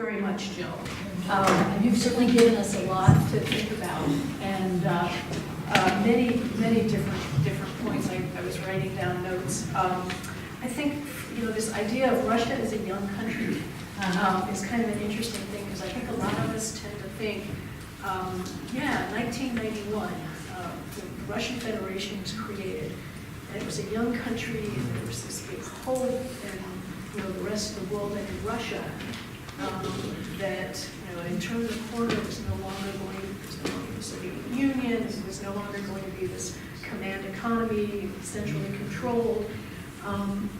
very much, Jill. And you've certainly given us a lot to think about, and many different points. I was writing down notes. I think this idea of Russia as a young country is kind of an interesting thing, because I think a lot of us tend to think, 1991, the Russian Federation was created, and it was a young country, and there was this big hope, and the rest of the world ended Russia. That in terms of order, it was no longer going to be the Soviet Union. It was no longer going to be this command economy, centrally controlled.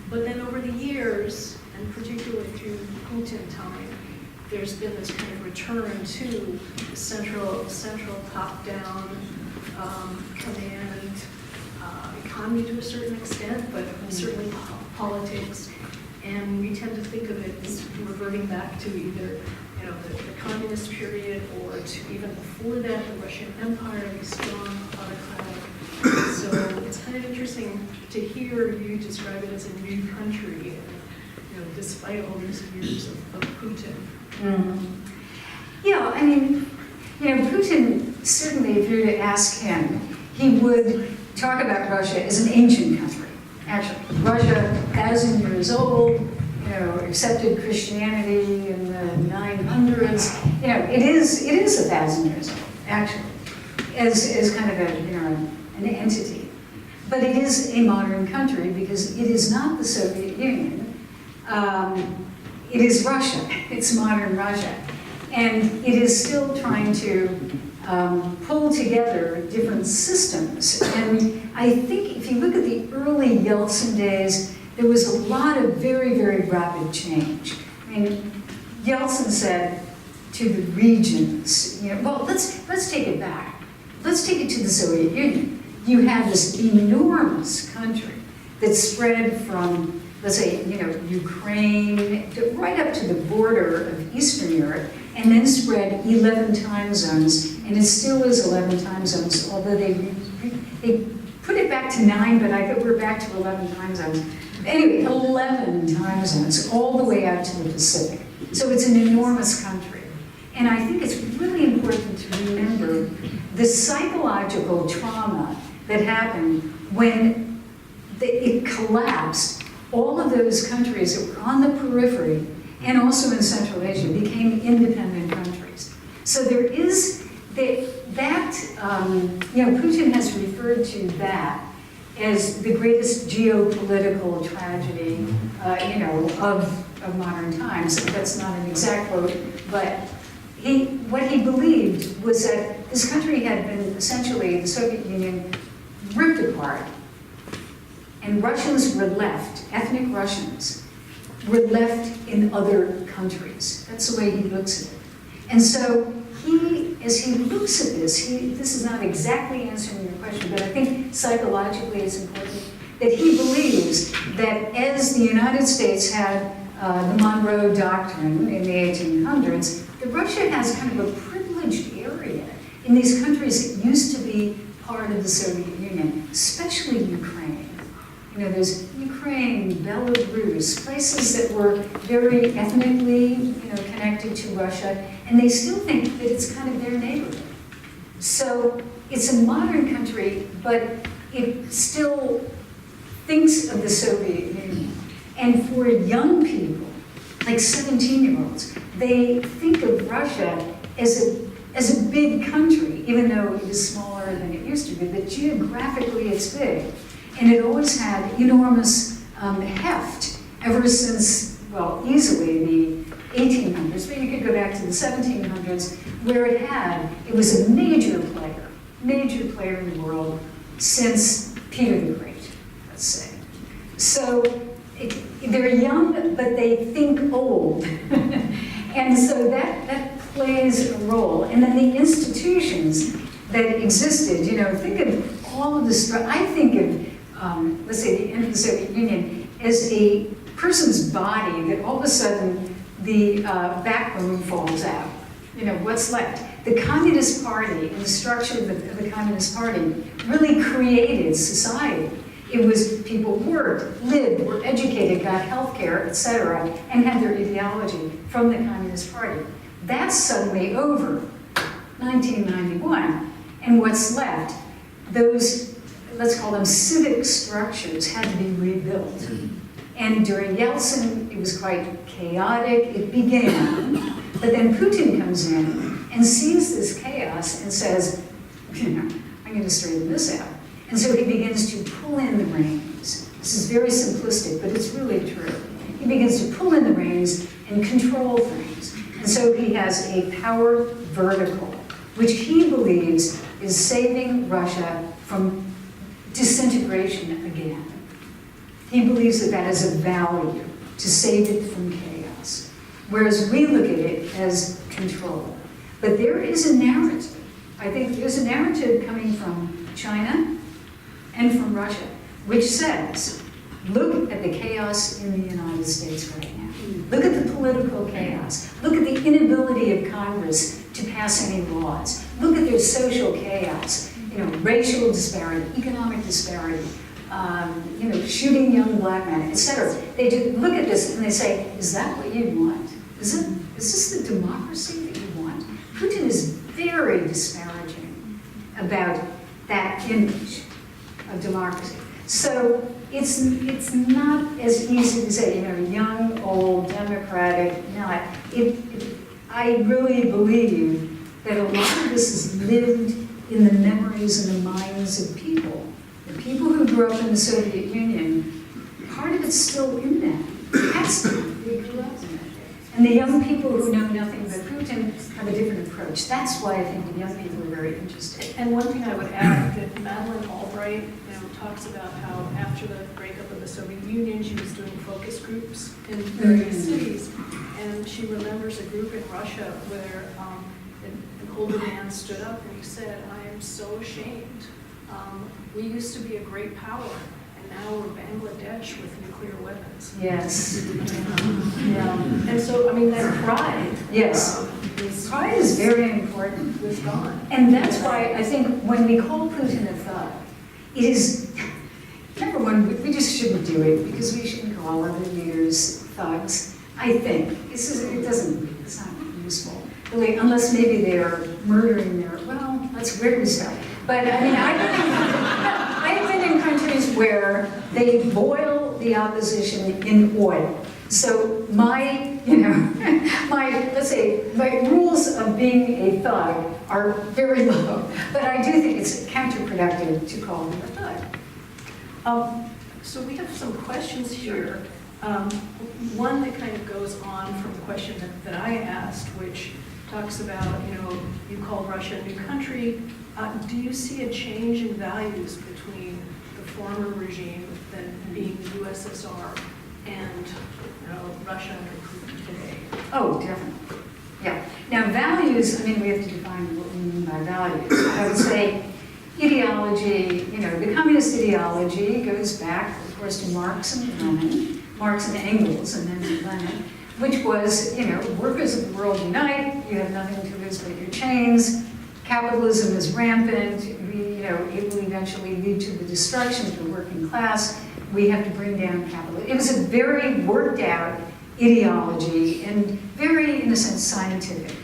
But then over the years, and particularly through Putin time, there's been this kind of return to the central top-down command economy to a certain extent, but certainly politics. And we tend to think of it as reverting back to either the communist period, or to even before that, the Russian Empire, the strong autocratic. So it's kind of interesting to hear you describe it as a new country, despite all these years of Putin. Yeah, I mean, Putin, certainly, if you were to ask him, he would talk about Russia as an ancient country. Actually, Russia, 1,000 years old, accepted Christianity in the 900s. It is 1,000 years old, actually, as kind of an entity. But it is a modern country because it is not the Soviet Union. It is Russia. It's modern Russia. And it is still trying to pull together different systems. And I think if you look at the early Yeltsin days, there was a lot of very, very rapid change. I mean, Yeltsin said to the regions, well, let's take it back. Let's take it to the Soviet Union. You had this enormous country that spread from, let's say, Ukraine right up to the border of Eastern Europe, and then spread 11 time zones, and it still is 11 time zones, although they put it back to 9, but I think we're back to 11 time zones. Anyway, 11 time zones, all the way out to the Pacific. So it's an enormous country. And I think it's really important to remember the psychological trauma that happened when it collapsed. All of those countries that were on the periphery and also in Central Asia became independent countries. So there is that Putin has referred to that as the greatest geopolitical tragedy, of modern times. That's not an exact quote, but what he believed was that this country had been essentially, the Soviet Union, ripped apart, and Russians were left, ethnic Russians, were left in other countries. That's the way he looks at it. And so as he looks at this is not exactly answering your question, but I think psychologically it's important that he believes that as the United States had the Monroe Doctrine in the 1800s, that Russia has kind of a privileged area in these countries that used to be part of the Soviet Union, especially Ukraine. There's Ukraine, Belarus, places that were very ethnically, connected to Russia, and they still think that it's kind of their neighborhood. So it's a modern country, but it still thinks of the Soviet Union. And for young people, like 17-year-olds, they think of Russia as a big country, even though it is smaller than it used to be, but geographically it's big. And it always had enormous heft ever since, well, easily the 1800s, but you could go back to the 1700s, where it was a major player in the world since Peter the Great, let's say. So they're young, but they think old. And so that plays a role. And then the institutions that existed, think of all of the I think of, let's say, the end of the Soviet Union as a person's body that all of a sudden the backbone falls out. What's left? The Communist Party and the structure of the Communist Party really created society. It was people worked, lived, were educated, got health care, etc., and had their ideology from the Communist Party. That's suddenly over, 1991. And what's left? Those, let's call them civic structures, had to be rebuilt. And during Yeltsin, it was quite chaotic. It began, but then Putin comes in and sees this chaos and says, I'm going to straighten this out. And so he begins to pull in the reins. This is very simplistic, but it's really true. He begins to pull in the reins and control things. And so he has a power vertical, which he believes is saving Russia from disintegration again. He believes that that is a value, to save it from chaos. Whereas we look at it as control. But there is a narrative. I think there's a narrative coming from China and from Russia, which says, look at the chaos in the United States right now. Look at the political chaos. Look at the inability of Congress to pass any laws. Look at their social chaos, racial disparity, economic disparity, shooting young black men, etc. They do look at this and they say, is that what you want? Is this the democracy that you want? Putin is very disparaging about that image of democracy. So it's not as easy to say, young, old, democratic, not. I really believe that a lot of this is lived in the memories and the minds of people. The people who grew up in the Soviet Union, part of it's still in them. That's they grew up in it. And the young people who know nothing but Putin have a different approach. That's why I think the young people are very interested. And one thing I would add, that Madeleine Albright talks about how after the breakup of the Soviet Union, she was doing focus groups in various cities. And she remembers a group in Russia where an older man stood up and he said, I am so ashamed. We used to be a great power, and now we're Bangladesh with nuclear weapons. Yes. And so, that pride. Yes. Pride is very important. Was gone. And that's why I think when we call Putin a thug, it is, number one, we just shouldn't do it because we shouldn't call other leaders thugs. I think. It's not useful. Really, unless maybe they're murdering that's weird stuff. But I've been in countries where they boil the opposition in oil. So my rules of being a thug are very low. But I do think it's counterproductive to call them a thug. So we have some questions here. One that kind of goes on from the question that I asked, which talks about, you call Russia a new country. Do you see a change in values between the former regime, then being the USSR, and Russia under Putin today? Oh, definitely. Yeah. Now, values, we have to define what we mean by values. I would say ideology, the communist ideology goes back, of course, to Marx and Engels, and then to Lenin, which was, workers of the world unite, you have nothing to lose but your chains, capitalism is rampant, it will eventually lead to the destruction of the working class, we have to bring down capitalism. It was a very worked out ideology and very, in a sense, scientific.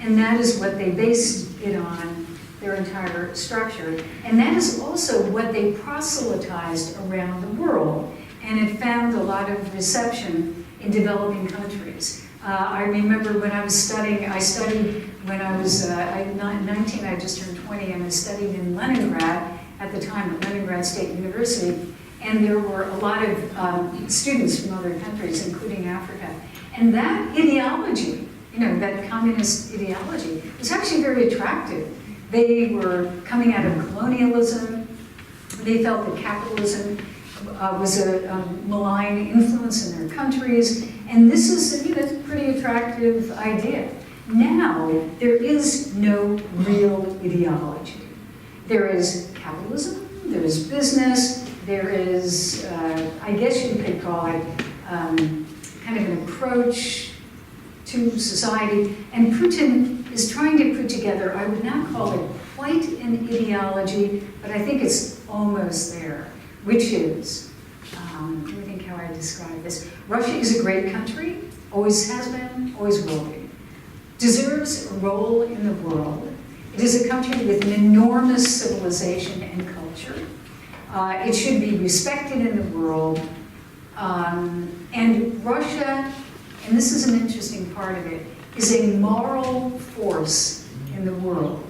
And that is what they based it on, their entire structure. And that is also what they proselytized around the world. And it found a lot of reception in developing countries. I remember when I was studying, I studied when I was 19, I just turned 20, and I studied in Leningrad at the time at Leningrad State University. And there were a lot of students from other countries, including Africa. And that ideology, that communist ideology, was actually very attractive. They were coming out of colonialism. They felt that capitalism was a malign influence in their countries. And this is a pretty attractive idea. Now, there is no real ideology. There is capitalism, there is business, there is, I guess you could call it, kind of an approach to society. And Putin is trying to put together, I would not call it quite an ideology, but I think it's almost there, which is, let me think how I describe this. Russia is a great country, always has been, always will be. Deserves a role in the world. It is a country with an enormous civilization and culture. It should be respected in the world. And Russia, and this is an interesting part of it, is a moral force in the world.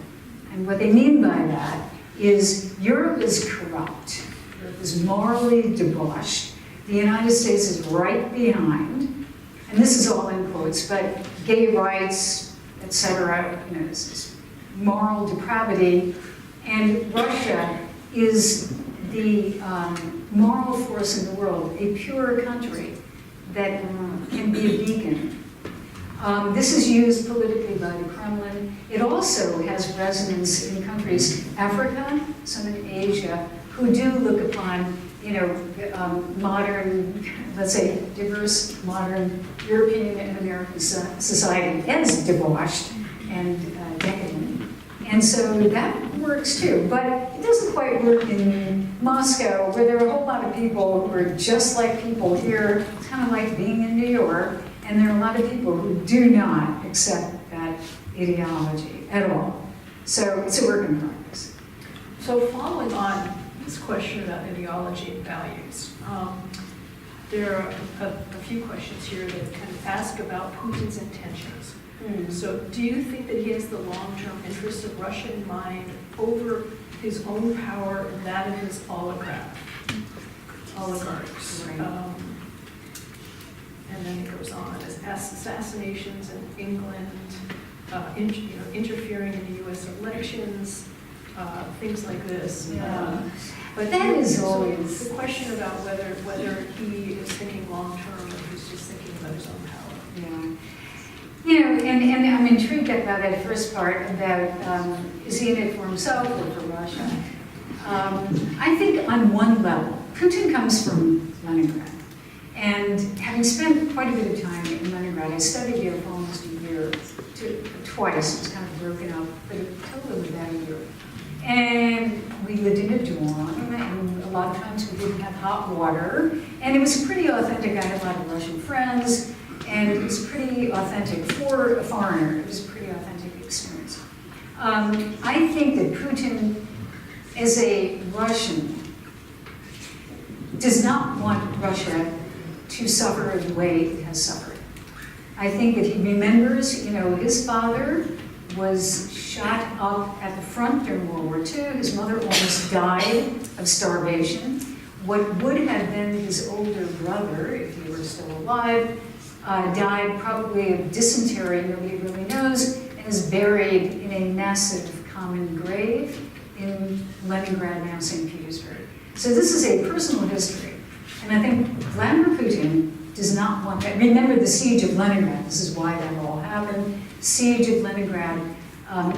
And what they mean by that is Europe is corrupt. Europe is morally debauched. The United States is right behind. And this is all in quotes, but gay rights, etc., you know, this is moral depravity. And Russia is the moral force in the world, a pure country that can be a beacon. This is used politically by the Kremlin. It also has resonance in countries, Africa, some in Asia, who do look upon, you know, modern, let's say, diverse, modern European and American society as debauched and decadent. And so that works too, but it doesn't quite work in Moscow, where there are a whole lot of people who are just like people here. It's kind of like being in New York, and there are a lot of people who do not accept that ideology at all. So it's a work in progress. So following on this question about ideology and values, there are a few questions here that kind of ask about Putin's intentions. So do you think that he has the long-term interests of Russia in mind over his own power and that of his oligarchs? Right. And then it goes on, as assassinations in England, interfering in the U.S. elections, things like this. Yeah. But that is so always the question about whether he is thinking long-term or he's just thinking about his own power. Yeah. You know, and I'm intrigued about that first part about is he in it for himself or for Russia? I think on one level, Putin comes from Leningrad. And having spent quite a bit of time in Leningrad, I studied here for almost a year, twice. It was kind of broken up, but a total of about a year. And we lived in a dorm, and a lot of times we didn't have hot water. And it was pretty authentic. I had a lot of Russian friends. And it was pretty authentic for a foreigner. It was a pretty authentic experience. I think that Putin, as a Russian, does not want Russia to suffer the way it has suffered. I think that he remembers, you know, his father was shot up at the front during World War II. His mother almost died of starvation. What would have been his older brother, if he were still alive, died probably of dysentery, nobody really knows, and is buried in a massive common grave in Leningrad, now St. Petersburg. So this is a personal history. And I think Vladimir Putin does not want that. Remember the siege of Leningrad, this is why that all happened. Siege of Leningrad,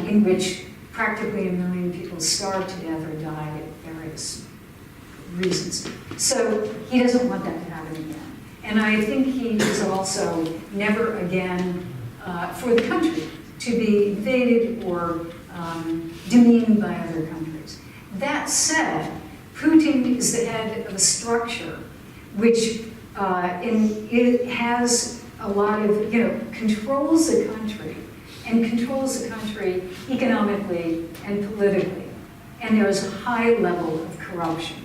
in which practically 1 million people starved to death or died at various reasons. So he doesn't want that to happen again. And I think he is also never again for the country to be invaded or demeaned by other countries. That said, Putin is the head of a structure which it has a lot of, you know, controls the country and controls the country economically and politically. And there is a high level of corruption.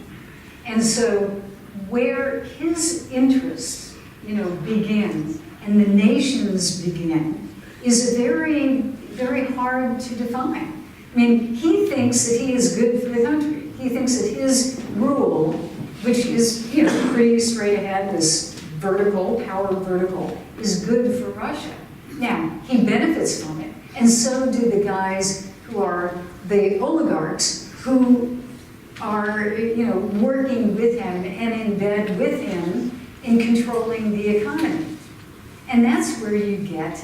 And so where his interests, you know, begin and the nations begin is very, very hard to define. I mean, he thinks that he is good for the country. He thinks that his rule, which is, you know, pretty straight ahead, this vertical, power vertical, is good for Russia. Now, he benefits from it, and so do the guys who are the oligarchs who are, you know, working with him and in bed with him in controlling the economy. And that's where you get,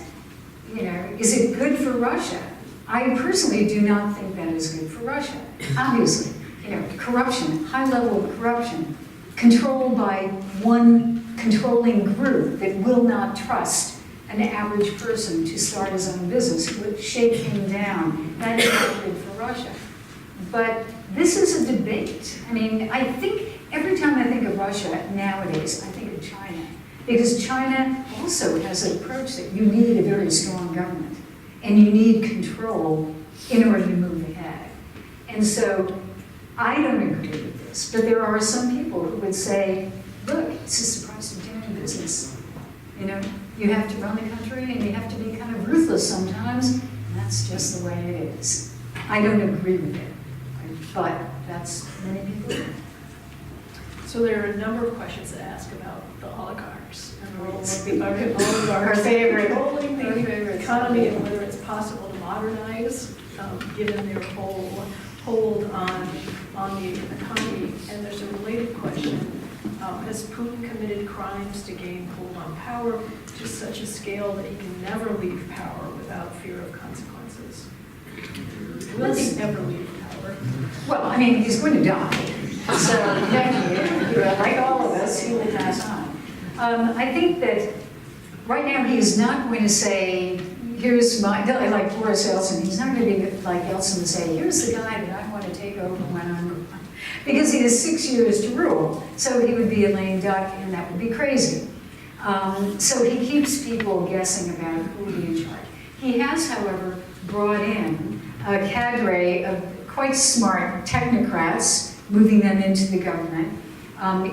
you know, is it good for Russia? I personally do not think that is good for Russia. Obviously, you know, corruption, high level of corruption, controlled by one controlling group that will not trust an average person to start his own business, would shake him down. That is not good for Russia. But this is a debate. I mean, I think every time I think of Russia nowadays, I think of China. Because China also has an approach that you need a very strong government and you need control in order to move ahead. And so I don't agree with this, but there are some people who would say, look, it's just the price of doing business. You know, you have to run the country and you have to be kind of ruthless sometimes, and that's just the way it is. I don't agree with it, but that's many people. So there are a number of questions to ask about the oligarchs and the role of the Our oligarchs favorite. controlling Our the favorite economy and whether it's possible to modernize, given their whole hold on the economy. And there's a related question. Has Putin committed crimes to gain hold on power to such a scale that he can never leave power without fear of consequences? Will he ever leave power? Well, I mean, he's going to die. So, thank you. Like all of us, he will pass on. I think that right now he is not going to say, here's my, like Boris Yeltsin, he's not going to be like Yeltsin and say, here's the guy that I want to take over when I'm gone. Because he has 6 years to rule. So he would be a lame duck, and that would be crazy. So he keeps people guessing about who will be in charge. He has, however, brought in a cadre of quite smart technocrats, moving them into the government,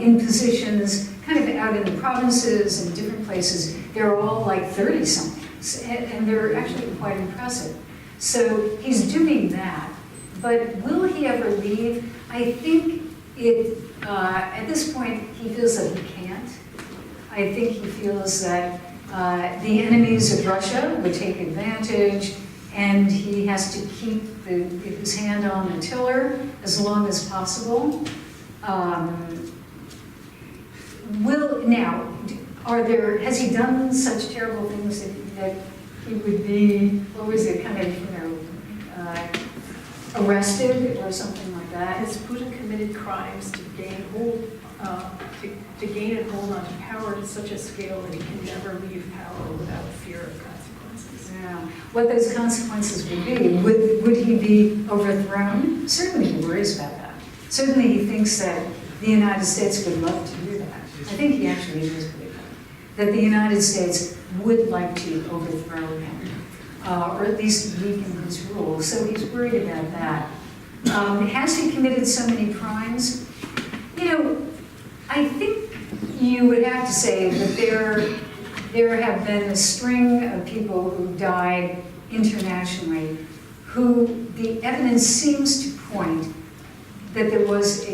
in positions kind of out in the provinces and different places. They're all like 30-somethings, and they're actually quite impressive. So he's doing that. But will he ever leave? I think at this point, he feels that he can't. I think he feels that the enemies of Russia would take advantage, and he has to keep his hand on the tiller as long as possible. Has he done such terrible things that he would be, what was it, kind of, arrested or something like that? Has Putin committed crimes to gain hold, to gain and hold on to power to such a scale that he can never leave power without fear of consequences? Yeah. What those consequences would be? Would he be overthrown? Certainly he worries about that. Certainly he thinks that the United States would love to do that. I think he actually does believe that the United States would like to overthrow him, or at least weaken his rule. So he's worried about that. Has he committed so many crimes? You know, I think you would have to say that there have been a string of people who died internationally who the evidence seems to point that there was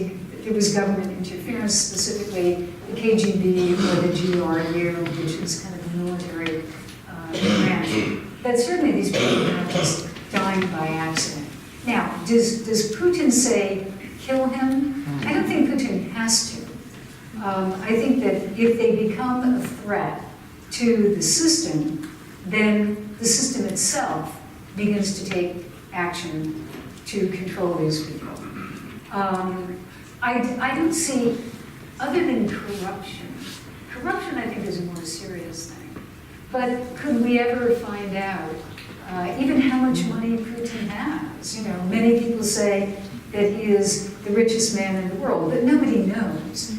government interference, specifically the KGB or the GRU, which is kind of a military branch. But certainly these people are not just dying by accident. Now, does Putin say, kill him? I don't think Putin has to. I think that if they become a threat to the system, then the system itself begins to take action to control these people. I don't see, other than corruption I think is a more serious thing. But could we ever find out even how much money Putin has? You know, many people say that he is the richest man in the world, but nobody knows.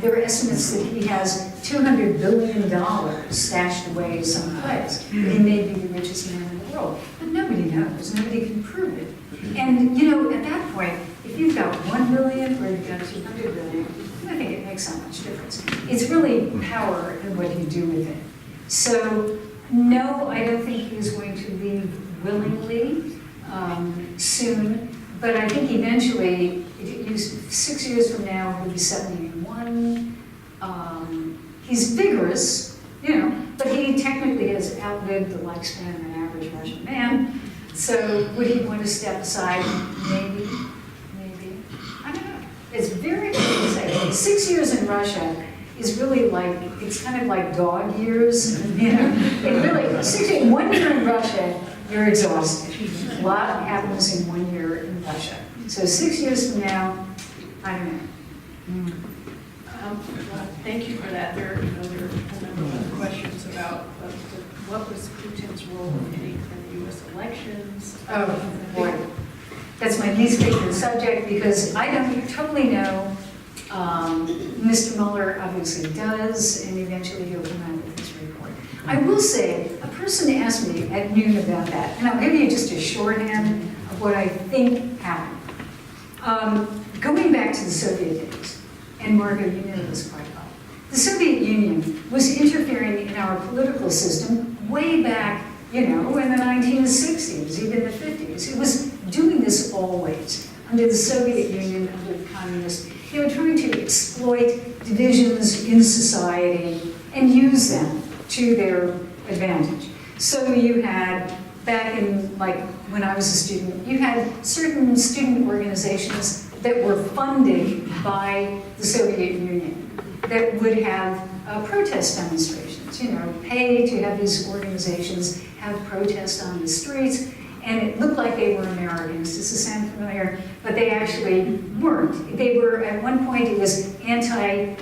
There are estimates that he has $200 billion stashed away someplace. He may be the richest man in the world, but nobody knows. Nobody can prove it. And you know, at that point, if you've got $1 billion or you've got $200 billion, I think it makes so much difference. It's really power and what you do with it. So, no, I don't think he's going to leave willingly soon, but I think eventually, 6 years from now, he'll be 71. He's vigorous, you know, but he technically has outlived the lifespan of an average Russian man. So would he want to step aside? Maybe. I don't know. It's very hard to say. 6 years in Russia is really like, it's kind of like dog years, you know. It really, 1 year in Russia, you're exhausted. A lot happens in 1 year in Russia. So 6 years from now, I don't know. Thank you for that. There are a number of other questions about what was Putin's role in the U.S. elections. Oh, boy. That's my least favorite subject because I don't totally know Mr. Mueller obviously does, and eventually he'll come out with his report. I will say, a person asked me at noon about that, and I'll give you just a shorthand of what I think happened. Going back to the Soviet days, and Margot, you know this quite well, the Soviet Union was interfering in our political system way back, you know, in the 1960s, even the 50s. It was doing this always. Under the Soviet Union, under the communists, they were trying to exploit divisions in society and use them to their advantage. So you had, back in, like, when I was a student, you had certain student organizations that were funded by the Soviet Union that would have protest demonstrations, you know, pay to have these organizations have protests on the streets, and it looked like they were Americans. Does this sound familiar? But they actually weren't. They were, at one point, it was anti-nuclear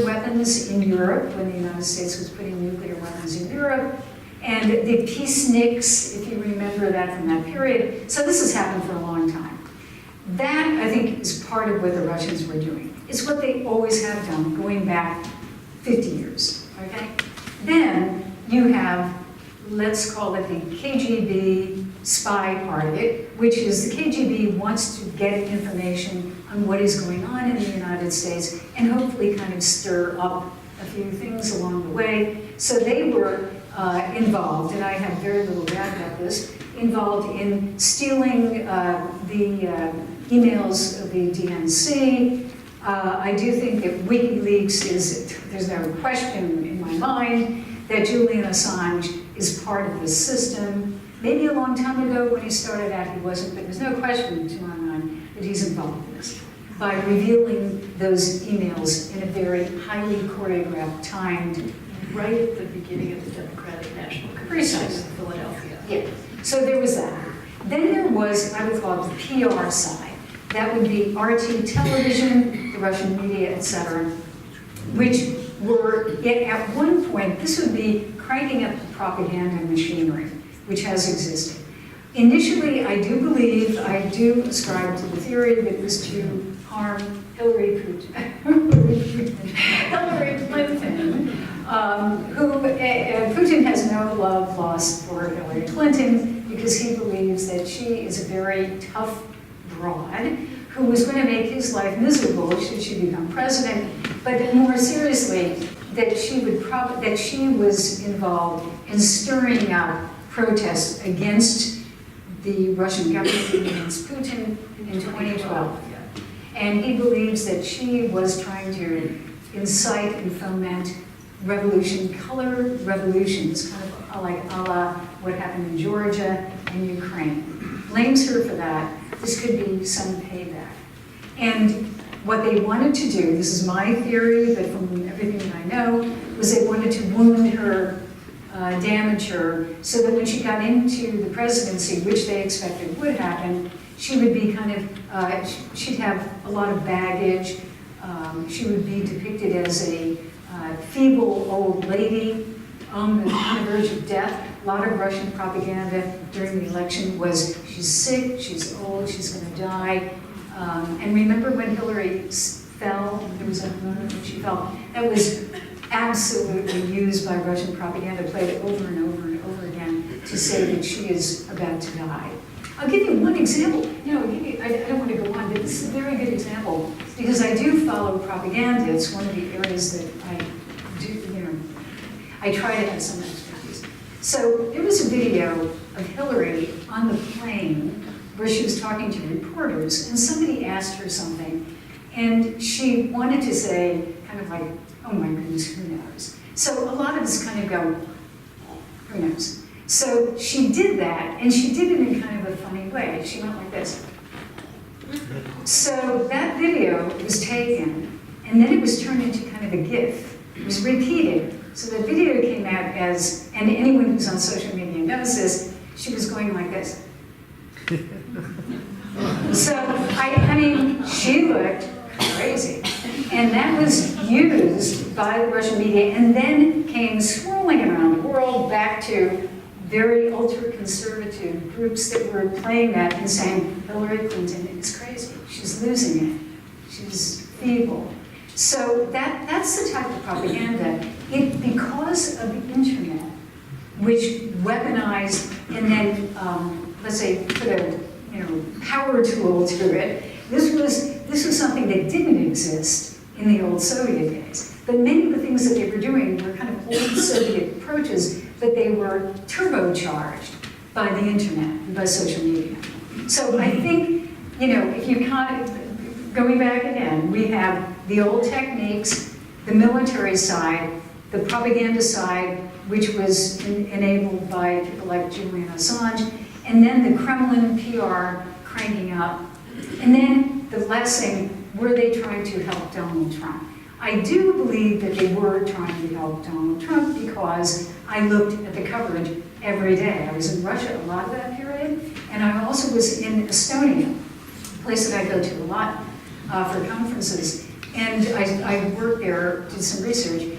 weapons in Europe, when the United States was putting nuclear weapons in Europe, and the peaceniks, if you remember that from that period. So this has happened for a long time. That, I think, is part of what the Russians were doing. It's what they always have done, going back 50 years, okay? Then you have, let's call it the KGB spy part of it, which is the KGB wants to get information on what is going on in the United States and hopefully kind of stir up a few things along the way. So they were involved, and I have very little doubt about this, involved in stealing the emails of the DNC. I do think that WikiLeaks is, there's no question in my mind that Julian Assange is part of this system. Maybe a long time ago when he started out he wasn't, but there's no question to my mind that he's involved in this by revealing those emails in a very highly choreographed, timed, Right at the beginning of the Democratic National Convention in Philadelphia. yeah. So there was that. Then there was, I would call it the PR side. That would be RT television, the Russian media, etc., which were, at one point, this would be cranking up the propaganda machinery, which has existed. Initially, I do believe, I do ascribe to the theory that it was to harm Hillary Clinton, who Putin has no love lost for Hillary Clinton because he believes that she is a very tough broad who was going to make his life miserable should she become president, but more seriously, that she was involved in stirring up protests against the Russian government, against Putin in 2012. And he believes that she was trying to incite and foment revolution, color revolutions, kind of like a la what happened in Georgia and Ukraine. Blames her for that. This could be some payback. And what they wanted to do, this is my theory, but from everything that I know, was they wanted to wound her, damage her, so that when she got into the presidency, which they expected would happen, she would be kind of, she'd have a lot of baggage. She would be depicted as a feeble old lady on the verge of death. A lot of Russian propaganda during the election was, she's sick, she's old, she's going to die. And remember when Hillary fell, there was a moment when she fell, that was absolutely used by Russian propaganda, played over and over and over again to say that she is about to die. I'll give you one example. You know, I don't want to go on, but this is a very good example because I do follow propaganda. It's one of the areas that I do, you know, I try to have some expertise. So there was a video of Hillary on the plane where she was talking to reporters, and somebody asked her something, and she wanted to say, kind of like, oh my goodness, who knows? So a lot of us kind of go, who knows? So she did that, and she did it in kind of a funny way. She went like this. So that video was taken, and then it was turned into kind of a GIF. It was repeated. So the video came out as, and anyone who's on social media knows this, she was going like this. So, I mean, she looked crazy. And that was used by the Russian media and then came swirling around the world back to very ultra-conservative groups that were playing that and saying, Hillary Clinton is crazy. She's losing it. she's feeble. So that's the type of propaganda. Because of the internet, which weaponized and then, let's say, put a power tool to it, this was something that didn't exist in the old Soviet days. But many of the things that they were doing were kind of old Soviet approaches, but they were turbocharged by the internet and by social media. So I think, if you going back again, we have the old techniques, the military side, the propaganda side, which was enabled by people like Julian Assange, and then the Kremlin PR cranking up. And then the last thing, were they trying to help Donald Trump? I do believe that they were trying to help Donald Trump because I looked at the coverage every day. I was in Russia a lot of that period, and I also was in Estonia, a place that I go to a lot for conferences. And I worked there, did some research.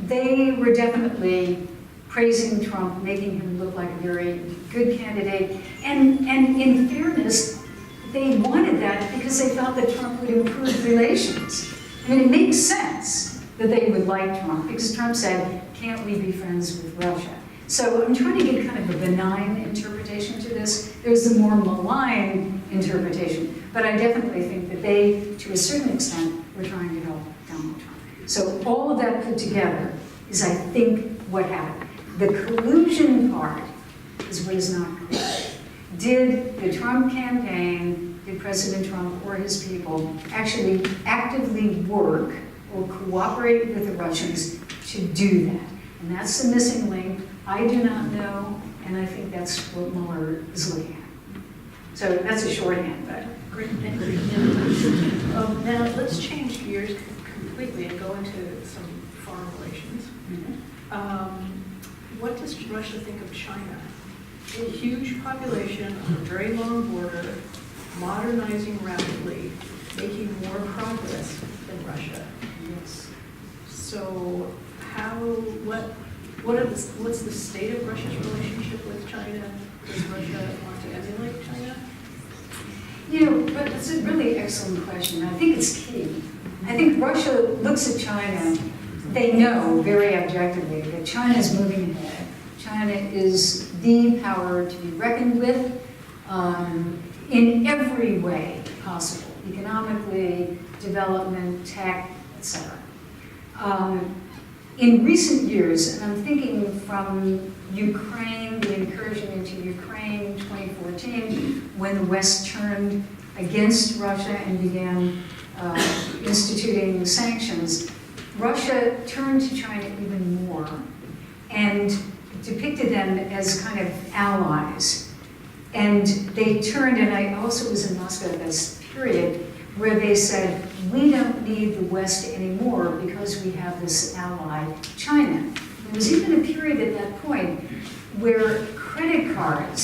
They were definitely praising Trump, making him look like a very good candidate. And in fairness, they wanted that because they felt that Trump would improve relations. I mean, it makes sense that they would like Trump because Trump said, can't we be friends with Russia? So I'm trying to give kind of a benign interpretation to this. There's a more malign interpretation. But I definitely think that they, to a certain extent, were trying to help Donald Trump. So all of that put together is, I think, what happened. The collusion part is what is not clear. Did the Trump campaign, did President Trump or his people actually actively work or cooperate with the Russians to do that? And that's the missing link. I do not know, and I think that's what Mueller is looking at. So that's a shorthand, but. Great, thank you. Now let's change gears completely and go into some foreign relations. What does Russia think of China? A huge population, a very long border, modernizing rapidly, making more progress than Russia. Yes. So what's the state of Russia's relationship with China? Does Russia want to emulate China? But it's a really excellent question. I think it's key. I think Russia looks at China, they know very objectively that China is moving ahead. China is the power to be reckoned with in every way possible, economically, development, tech, etc. In recent years, and I'm thinking from Ukraine, the incursion into Ukraine, 2014, when the West turned against Russia and began instituting sanctions, Russia turned to China even more and depicted them as kind of allies. And they turned, and I also was in Moscow at this period, where they said, we don't need the West anymore because we have this ally, China. There was even a period at that point where credit cards,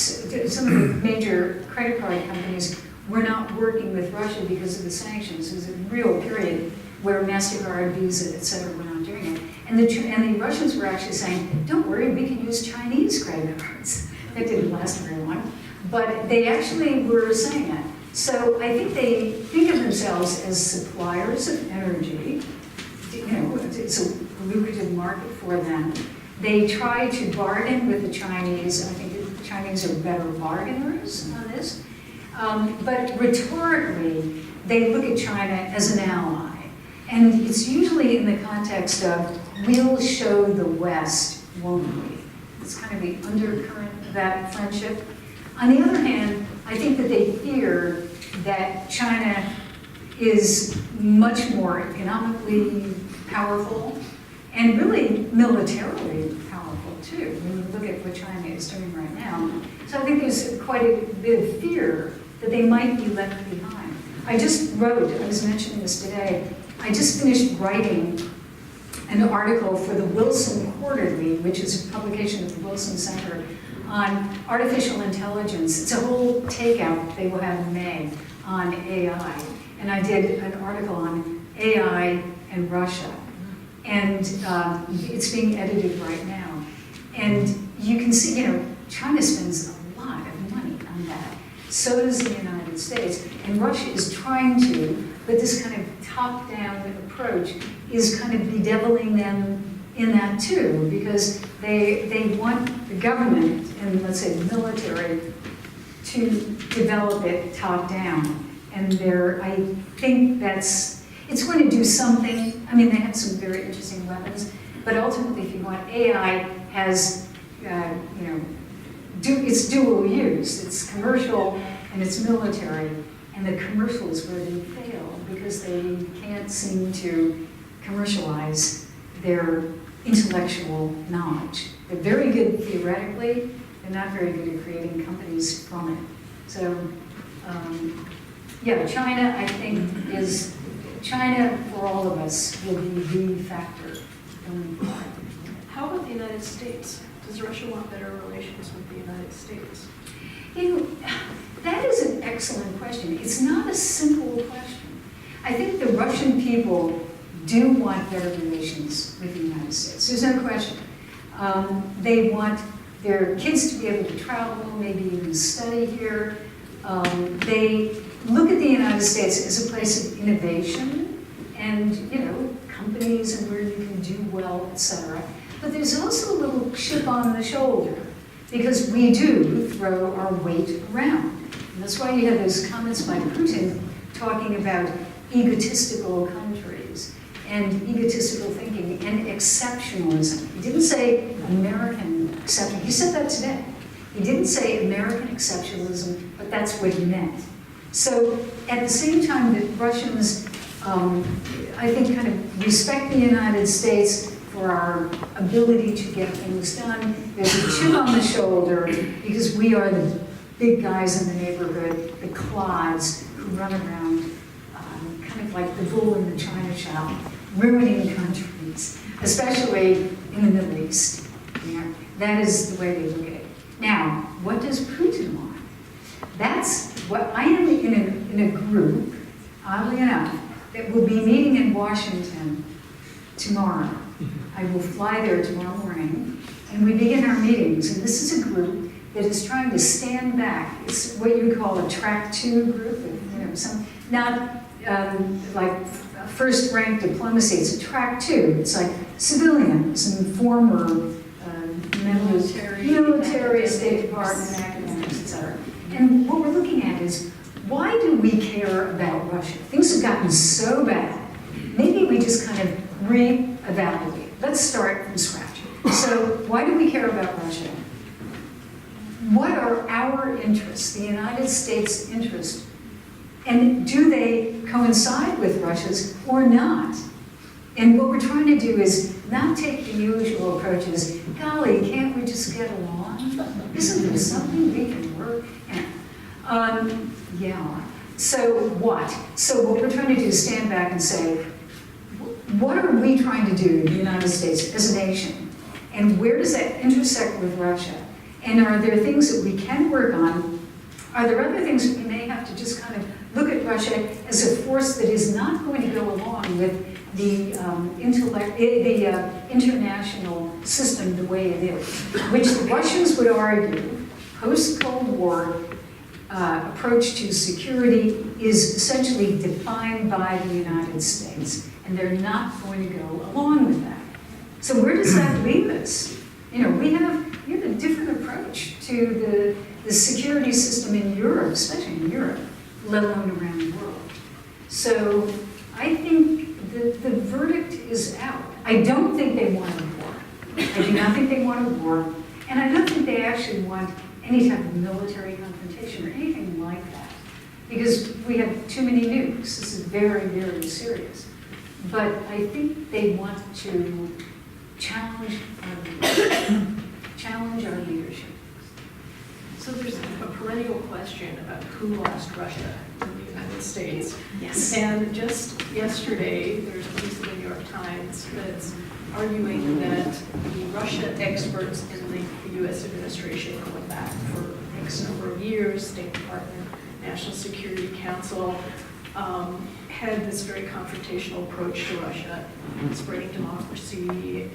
some of the major credit card companies were not working with Russia because of the sanctions. It was a real period where MasterCard, Visa, et cetera, were not doing it. And the Russians were actually saying, don't worry, we can use Chinese credit cards. That didn't last very long. But they actually were saying that. So I think they think of themselves as suppliers of energy. It's a lucrative market for them. They try to bargain with the Chinese. I think the Chinese are better bargainers on this. But rhetorically, they look at China as an ally. And it's usually in the context of, we'll show the West, won't we? It's kind of the undercurrent of that friendship. On the other hand, I think that they fear that China is much more economically powerful and really militarily powerful too, when you look at what China is doing right now. So I think there's quite a bit of fear that they might be left behind. I was mentioning this today, I just finished writing an article for the Wilson Quarterly, which is a publication of the Wilson Center, on artificial intelligence. It's a whole takeout they will have in May on AI. And I did an article on AI and Russia. And it's being edited right now. And you can see, China spends a lot of money on that. So does the United United States. And Russia is trying to, but this kind of top-down approach is kind of bedeviling them in that too, because they want the government and, let's say, the military to develop it top-down. And I think it's going to do something. I mean, they have some very interesting weapons, but ultimately, if you want, AI has, it's dual use. It's commercial and it's military, and the commercial is where they fail because they can't seem to commercialize their intellectual knowledge. They're very good theoretically, they're not very good at creating companies from it. So, yeah, China, I think, China, for all of us, will be the factor going forward. How about the United States? Does Russia want better relations with the United States? That is an excellent question. It's not a simple question. I think the Russian people do want better relations with the United States. There's no question. They want their kids to be able to travel, maybe even study here. They look at the United States as a place of innovation and, companies and where you can do well, etc. But there's also a little chip on the shoulder because we do throw our weight around. And that's why you have those comments by Putin talking about egotistical countries and egotistical thinking and exceptionalism. He didn't say American exception. He said that today. He didn't say American exceptionalism, but that's what he meant. So at the same time that Russians, I think, kind of respect the United States for our ability to get things done, there's a chip on the shoulder because we are the big guys in the neighborhood, the clods who run around kind of like the bull in the china shop, ruining countries, especially in the Middle East. That is the way they look at it. Now, what does Putin want? That's what I am in a group, oddly enough, that will be meeting in Washington tomorrow. I will fly there tomorrow morning, and we begin our meetings. And this is a group that is trying to stand back. It's what you would call a track 2 group, not like first-rank diplomacy. It's a track 2. It's like civilians and former military, State Department, academics, etc. And what we're looking at is, why do we care about Russia? Things have gotten so bad. Maybe we just kind of reevaluate. Let's start from scratch. So why do we care about Russia? What are our interests, the United States' interests? And do they coincide with Russia's or not? And what we're trying to do is not take the usual approaches. Golly, can't we just get along? Isn't there something we can work at? Yeah. So what? So what we're trying to do is stand back and say, what are we trying to do in the United States as a nation? And where does that intersect with Russia? And are there things that we can work on? Are there other things that we may have to just kind of look at Russia as a force that is not going to go along with the international system the way it is, which the Russians would argue, post-Cold War approach to security is essentially defined by the United States, and they're not going to go along with that. So where does that leave us? We have a different approach to the security system in Europe, especially in Europe, let alone around the world. So I think the verdict is out. I don't think they want a war. I do not think they want a war. And I don't think they actually want any type of military confrontation or anything like that. Because we have too many nukes. This is very, very serious. But I think they want to challenge our leadership. So there's a perennial question about who lost Russia in the United States. Yes. And just yesterday, there's a piece in the New York Times that's arguing that the Russia experts in the U.S. administration going back for X number of years, State Department, National Security Council, had this very confrontational approach to Russia, spreading democracy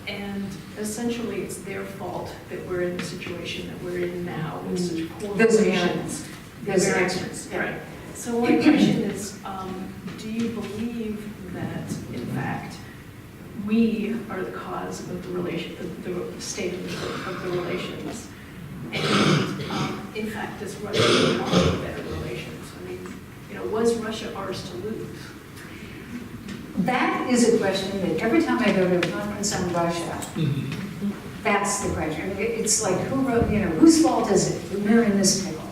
and essentially it's their fault that we're in the situation that we're in now with such poor Those relations. Americans. Those Americans, yeah. Right. So my question is, do you believe that, in fact, we are the cause of the state of the relations? And in fact, does Russia want better relations? I mean, was Russia ours to lose? That is a question that every time I go to a conference on Russia, that's the question. I mean, it's like, whose fault is it that we're in this pickle?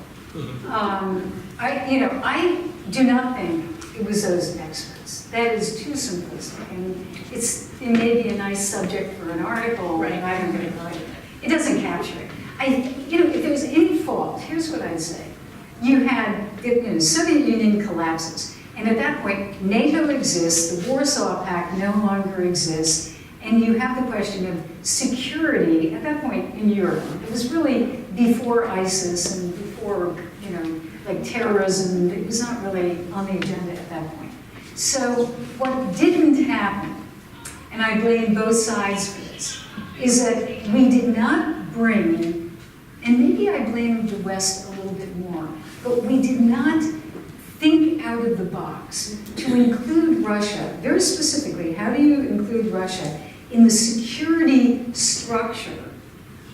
I do not think it was those experts. That is too simplistic, and it may be a nice subject for an article, Right. but I don't think it doesn't capture it. If there was any fault, here's what I'd say. You had, the Soviet Union collapses, and at that point, NATO exists, the Warsaw Pact no longer exists, and you have the question of security at that point in Europe. It was really before ISIS and before, like terrorism. It was not really on the agenda at that point. So what didn't happen, and I blame both sides for this, is that we did not bring, and maybe I blame the West a little bit more, but we did not think out of the box to include Russia. Very specifically, how do you include Russia in the security structure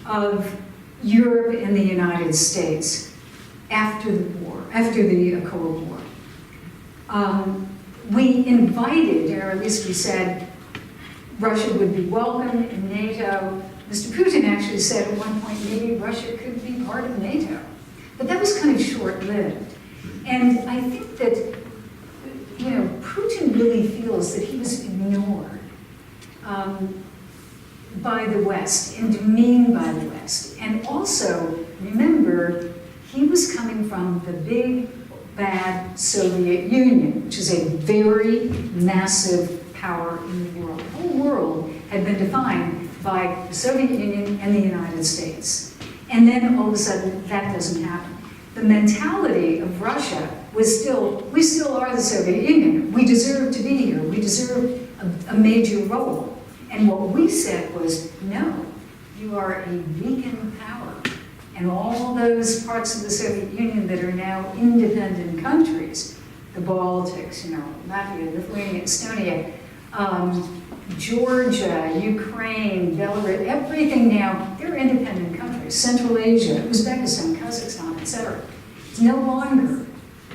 of Europe and the United States after the war, after the Cold War? We invited, or at least we said, Russia would be welcome in NATO. Mr. Putin actually said at one point, maybe Russia could be part of NATO. But that was kind of short-lived. And I think that, Putin really feels that he was ignored by the West and demeaned by the West. And also, remember, he was coming from the big, bad Soviet Union, which is a very massive power in the world. The whole world had been defined by the Soviet Union and the United States. And then all of a sudden, that doesn't happen. The mentality of Russia was we still are the Soviet Union. We deserve to be here. We deserve a major role. And what we said was, no, you are a weakened power. And all those parts of the Soviet Union that are now independent countries, the Baltics, Latvia, Lithuania, Estonia, Georgia, Ukraine, Belarus, everything now, they're independent countries. Central Asia, Uzbekistan, Kazakhstan, etc. It's no longer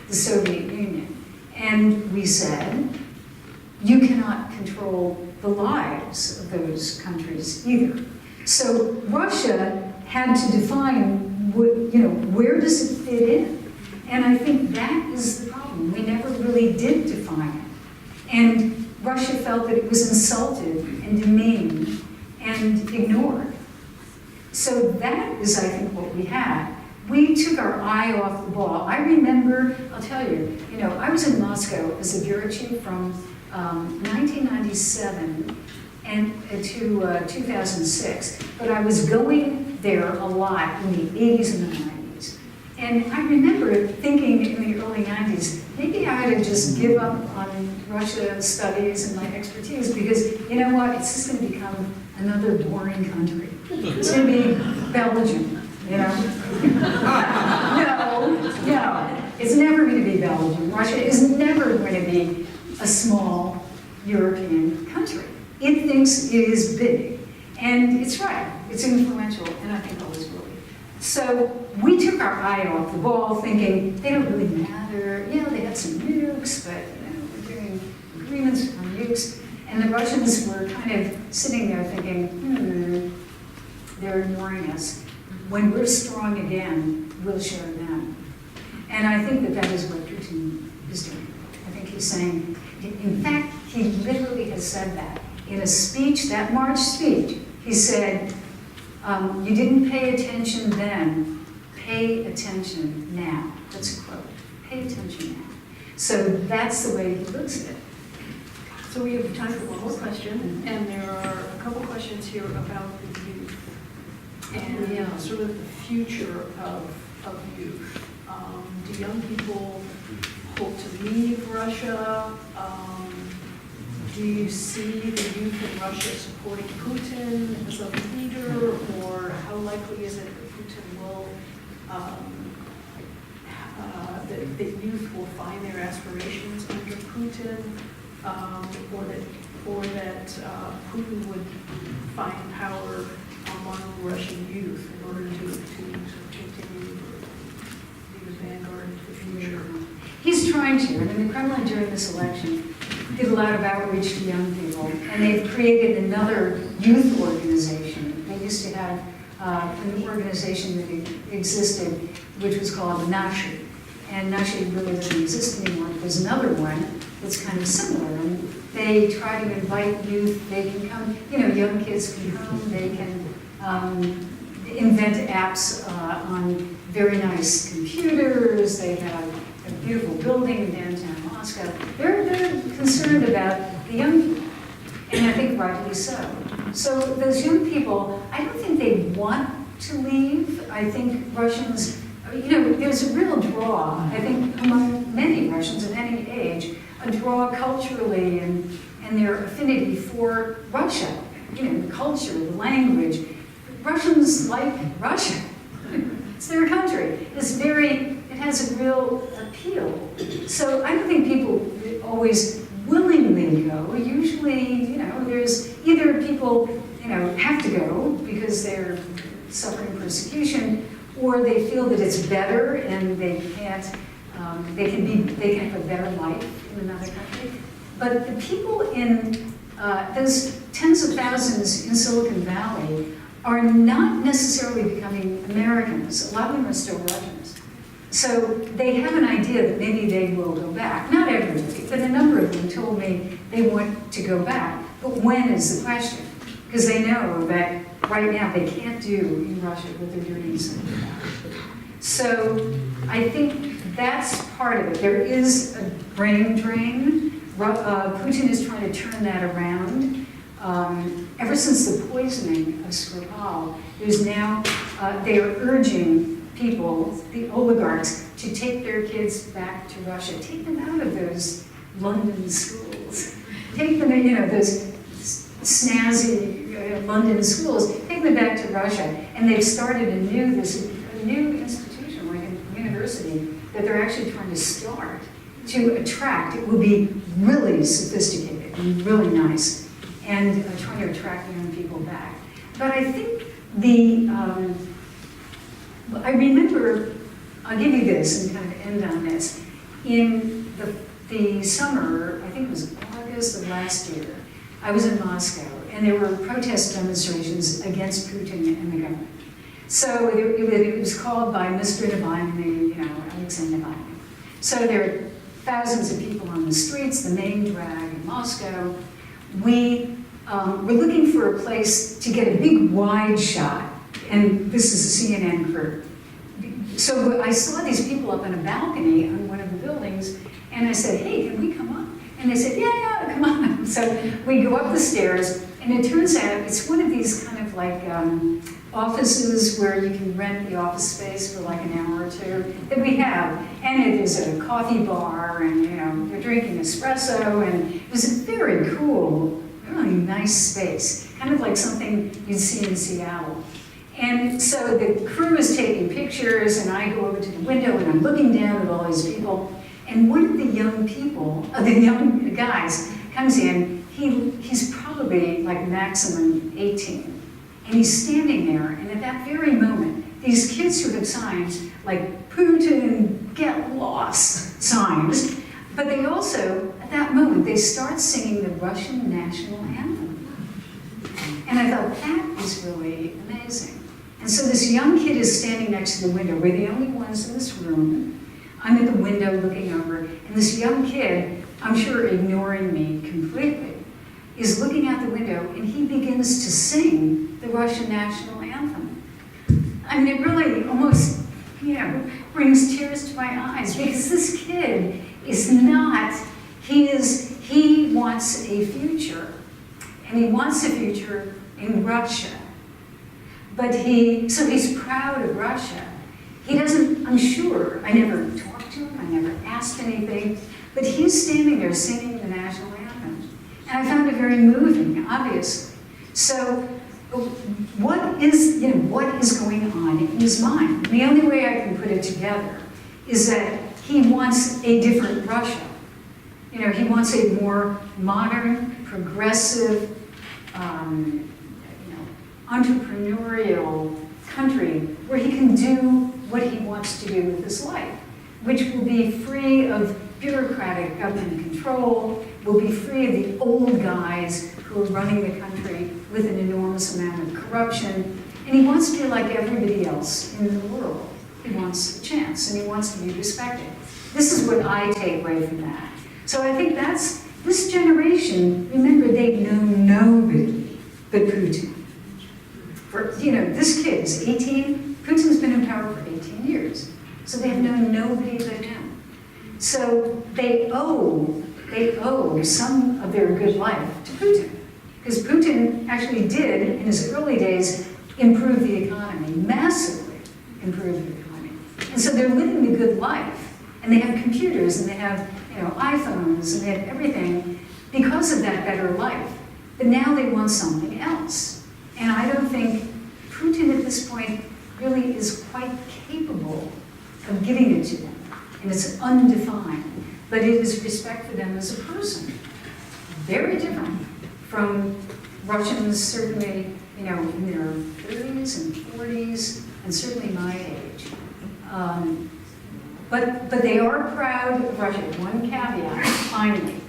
the Soviet Union. And we said, you cannot control the lives of those countries either. So Russia had to define, where does it fit in? And I think that is the problem. We never really did define it. And Russia felt that it was insulted and demeaned and ignored. So that is, I think, what we had. We took our eye off the ball. I remember, I'll tell you, I was in Moscow as a bureau chief from 1997 and to 2006, but I was going there a lot in the 80s and the 90s. And I remember thinking in the early 90s, maybe I ought to just give up on Russia studies and my expertise, because you know what, it's just going to become another boring country. It's going to be Belgium, No, it's never going to be Belgium. Russia is never going to be a small European country. It thinks it is big, and it's right. It's influential, and I think always will be. So we took our eye off the ball, thinking they don't really matter. They had some nukes, but we're doing agreements on nukes. And the Russians were kind of sitting there thinking, they're ignoring us. When we're strong again, we'll show them. And I think that is what Putin is doing. I think he's saying, in fact, he literally has said that. In a speech, that March speech, he said, you didn't pay attention then, pay attention now. That's a quote, pay attention now. So that's the way he looks at it. So we have time for one more question, and there are a couple questions here about the youth and sort of the future of youth. Do young people hope to leave Russia? do you see the youth in Russia supporting Putin as a leader, or how likely is it that Putin will, that youth will find their aspirations under Putin, or that Putin would find power among Russian youth in order to sort of continue to be the vanguard into the future? He's trying to. I mean, the Kremlin during this election did a lot of outreach to young people, and they've created another youth organization. They used to have an organization that existed, which was called Nashi, and Nashi really doesn't exist anymore. There's another one that's kind of similar, and they try to invite youth. They can come, young kids can come. They can invent apps on very nice computers. They have a beautiful building in downtown Moscow. They're concerned about the young people, and I think rightly so. So those young people, I don't think they want to leave. I think Russians, there's a real draw, I think, among many Russians at any age, a draw culturally and their affinity for Russia, the culture, the language. Russians like Russia. It's their country. It has a real appeal. So I don't think people always willingly go. Usually, there's either people, have to go because they're suffering persecution, or they feel that it's better and they can't, they can have a better life in another country. But the people in those tens of thousands in Silicon Valley are not necessarily becoming Americans. A lot of them are still Russians. So they have an idea that maybe they will go back. Not everybody, but a number of them told me they want to go back. But when is the question? Because they know that right now they can't do in Russia what they're doing in Silicon Valley. So I think that's part of it. There is a brain drain. Putin is trying to turn that around. Ever since the poisoning of Skripal, there's now, they are urging people, the oligarchs, to take their kids back to Russia. Take them out of those London schools. Take them, those snazzy London schools. Take them back to Russia. And they've started a new institution, like a university, that they're actually trying to start to attract. It will be really sophisticated and really nice, and trying to attract young people back. But I think I remember, I'll give you this and kind of end on this. In the summer, I think it was August of last year, I was in Moscow, and there were protest demonstrations against Putin and the government. So it was called by Mr. Navalny, Alexei Navalny. So there were thousands of people on the streets, the main drag in Moscow. We were looking for a place to get a big wide shot, and this is a CNN crew. So I saw these people up on a balcony on one of the buildings, and I said, hey, can we come up? And they said, yeah, come on. So we go up the stairs, and it turns out it's one of these kind of like offices where you can rent the office space for like an hour or two that we have. And it is a coffee bar, and we're drinking espresso, and it was a very cool, really nice space, kind of like something you'd see in Seattle. And so the crew is taking pictures, and I go over to the window, and I'm looking down at all these people. And one of the young people, the young guys, comes in. He's probably like maximum 18. And he's standing there, and at that very moment, these kids who have signs like Putin, get lost signs, but they also, at that moment, they start singing the Russian national anthem. And I thought, that is really amazing. And so this young kid is standing next to the window. We're the only ones in this room. I'm at the window looking over, and this young kid, I'm sure ignoring me completely, is looking out the window, and he begins to sing the Russian national anthem. I mean, it really almost, brings tears to my eyes, because this kid is not, he wants a future, and he wants a future in Russia. But so he's proud of Russia. He doesn't, I'm sure, I never talked to him, I never asked anything, but he's standing there singing the national anthem. And I found it very moving, obviously. So what is going on in his mind? And the only way I can put it together is that he wants a different Russia. He wants a more modern, progressive, entrepreneurial country where he can do what he wants to do with his life, which will be free of bureaucratic government control, will be free of the old guys who are running the country with an enormous amount of corruption. And he wants to be like everybody else in the world. He wants a chance, and he wants to be respected. This is what I take away from that. So I think that's, this generation, remember, they've known nobody but Putin. This kid's 18, Putin's been in power for 18 years. So they have known nobody but him. So they owe some of their good life to Putin. Because Putin actually did, in his early days, improve the economy, massively improve the economy. And so they're living the good life. And they have computers, and they have iPhones, and they have everything because of that better life. But now they want something else. And I don't think Putin at this point really is quite capable of giving it to them. And it's undefined. But it is respect for them as a person. Very different from Russians, certainly, in their 30s and 40s, and certainly my age. But they are proud of Russia. One caveat, finally.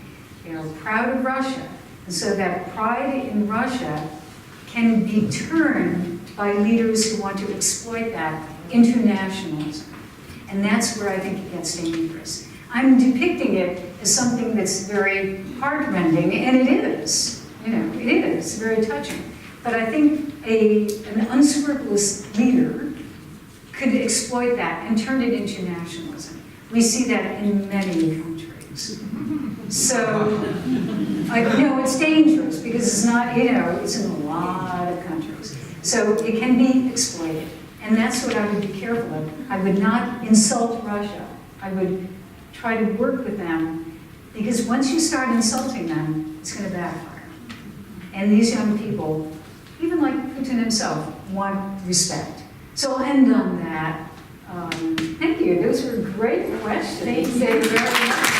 They are proud of Russia. And so that pride in Russia can be turned by leaders who want to exploit that into nationalism. And that's where I think it gets dangerous. I'm depicting it as something that's very heartrending, and it is. It is very touching. But I think an unscrupulous leader could exploit that and turn it into nationalism. We see that in many countries. So, it's dangerous because it's not, it's in a lot of countries. So it can be exploited. And that's what I would be careful of. I would not insult Russia. I would try to work with them, because once you start insulting them, it's going to backfire. And these young people, even like Putin himself, want respect. So I'll end on that. Thank you. Those were great questions. Thank you very much.